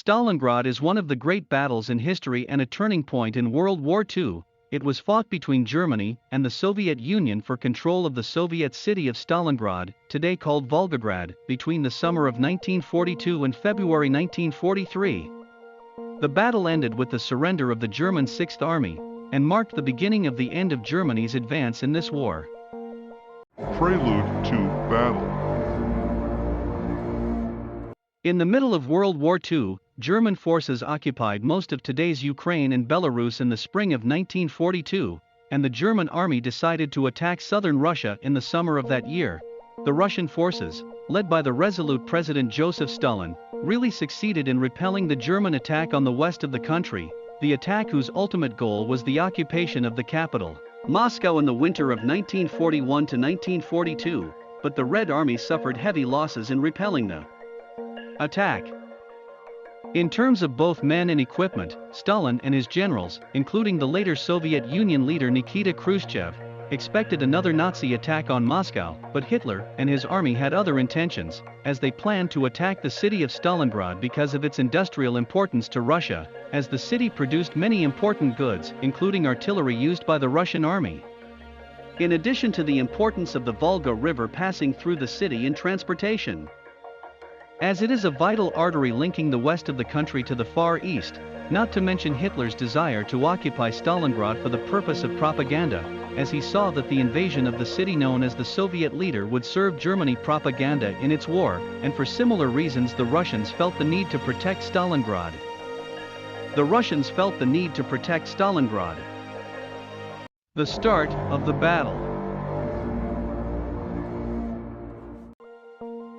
Stalingrad is one of the great battles in history and a turning point in World War II. It was fought between Germany and the Soviet Union for control of the Soviet city of Stalingrad, today called Volgograd, between the summer of 1942 and February 1943. The battle ended with the surrender of the German Sixth Army, and marked the beginning of the end of Germany's advance in this war. Prelude to Battle. In the middle of World War II, German forces occupied most of today's Ukraine and Belarus in the spring of 1942, and the German army decided to attack southern Russia in the summer of that year. The Russian forces, led by the resolute President Joseph Stalin, really succeeded in repelling the German attack on the west of the country, the attack whose ultimate goal was the occupation of the capital, Moscow, in the winter of 1941 to 1942, but the Red Army suffered heavy losses in repelling the attack. In terms of both men and equipment, Stalin and his generals, including the later Soviet Union leader Nikita Khrushchev, expected another Nazi attack on Moscow, but Hitler and his army had other intentions, as they planned to attack the city of Stalingrad because of its industrial importance to Russia, as the city produced many important goods, including artillery used by the Russian army. In addition to the importance of the Volga River passing through the city in transportation, as it is a vital artery linking the west of the country to the Far East, not to mention Hitler's desire to occupy Stalingrad for the purpose of propaganda, as he saw that the invasion of the city known as the Soviet leader would serve Germany propaganda in its war, and for similar reasons the Russians felt the need to protect Stalingrad. The Russians felt the need to protect Stalingrad. The start of the battle.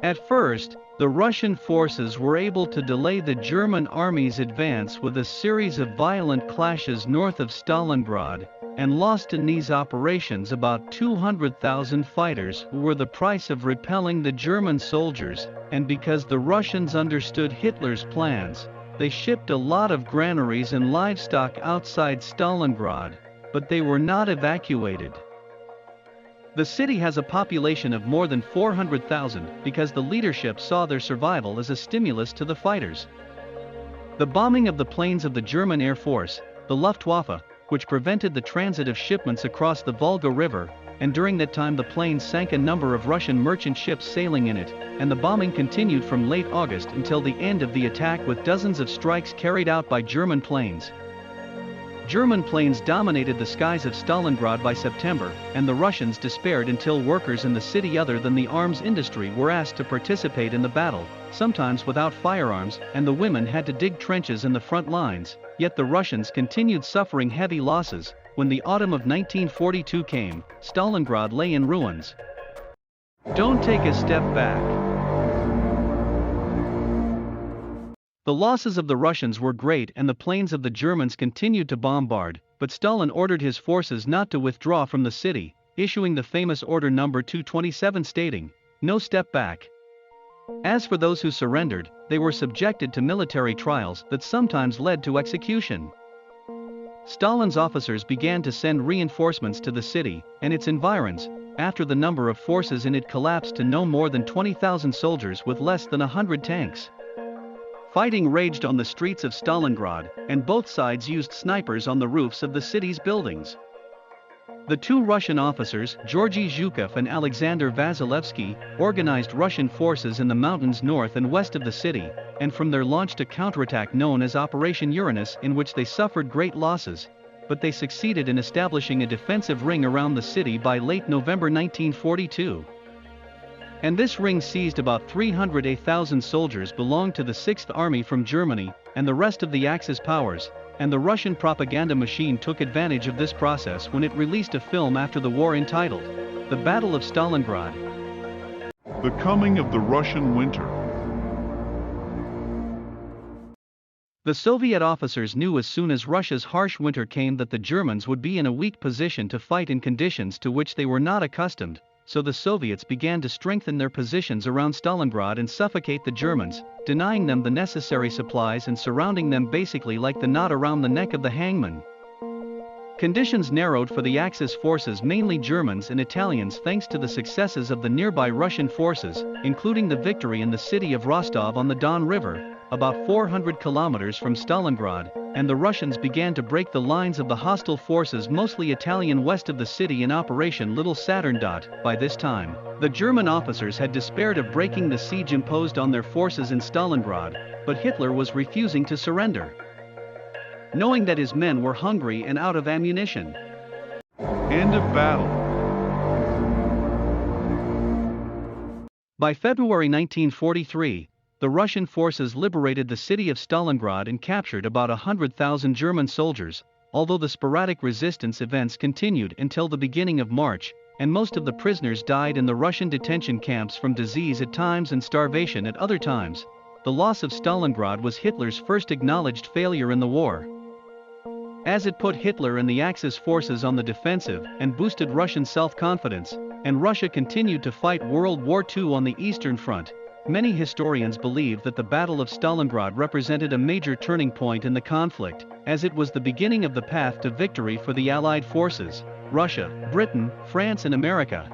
At first, the Russian forces were able to delay the German army's advance with a series of violent clashes north of Stalingrad, and lost in these operations about 200,000 fighters who were the price of repelling the German soldiers, and because the Russians understood Hitler's plans, they shipped a lot of granaries and livestock outside Stalingrad, but they were not evacuated. The city has a population of more than 400,000 because the leadership saw their survival as a stimulus to the fighters. The bombing of the planes of the German Air Force, the Luftwaffe, which prevented the transit of shipments across the Volga River, and during that time the planes sank a number of Russian merchant ships sailing in it, and the bombing continued from late August until the end of the attack with dozens of strikes carried out by German planes. German planes dominated the skies of Stalingrad by September, and the Russians despaired until workers in the city other than the arms industry were asked to participate in the battle, sometimes without firearms, and the women had to dig trenches in the front lines, yet the Russians continued suffering heavy losses. When the autumn of 1942 came, Stalingrad lay in ruins. Don't take a step back. The losses of the Russians were great and the planes of the Germans continued to bombard, but Stalin ordered his forces not to withdraw from the city, issuing the famous Order No. 227 stating, "No step back." As for those who surrendered, they were subjected to military trials that sometimes led to execution. Stalin's officers began to send reinforcements to the city and its environs, after the number of forces in it collapsed to no more than 20,000 soldiers with less than 100 tanks. Fighting raged on the streets of Stalingrad, and both sides used snipers on the roofs of the city's buildings. The two Russian officers, Georgy Zhukov and Alexander Vasilevsky, organized Russian forces in the mountains north and west of the city, and from there launched a counterattack known as Operation Uranus, in which they suffered great losses, but they succeeded in establishing a defensive ring around the city by late November 1942. And this ring seized about 308,000 soldiers belonged to the Sixth Army from Germany, and the rest of the Axis powers, and the Russian propaganda machine took advantage of this process when it released a film after the war entitled, The Battle of Stalingrad. The coming of the Russian winter. The Soviet officers knew as soon as Russia's harsh winter came that the Germans would be in a weak position to fight in conditions to which they were not accustomed, so the Soviets began to strengthen their positions around Stalingrad and suffocate the Germans, denying them the necessary supplies and surrounding them basically like the knot around the neck of the hangman. Conditions narrowed for the Axis forces, mainly Germans and Italians, thanks to the successes of the nearby Russian forces, including the victory in the city of Rostov on the Don River, about 400 kilometers from Stalingrad, and the Russians began to break the lines of the hostile forces, mostly Italian, west of the city in Operation Little Saturn. By this time, the German officers had despaired of breaking the siege imposed on their forces in Stalingrad, but Hitler was refusing to surrender, knowing that his men were hungry and out of ammunition. End of battle. By February 1943, the Russian forces liberated the city of Stalingrad and captured about 100,000 German soldiers, although the sporadic resistance events continued until the beginning of March, and most of the prisoners died in the Russian detention camps from disease at times and starvation at other times. The loss of Stalingrad was Hitler's first acknowledged failure in the war, as it put Hitler and the Axis forces on the defensive and boosted Russian self-confidence, and Russia continued to fight World War II on the Eastern Front. Many historians believe that the Battle of Stalingrad represented a major turning point in the conflict, as it was the beginning of the path to victory for the Allied forces, Russia, Britain, France and America.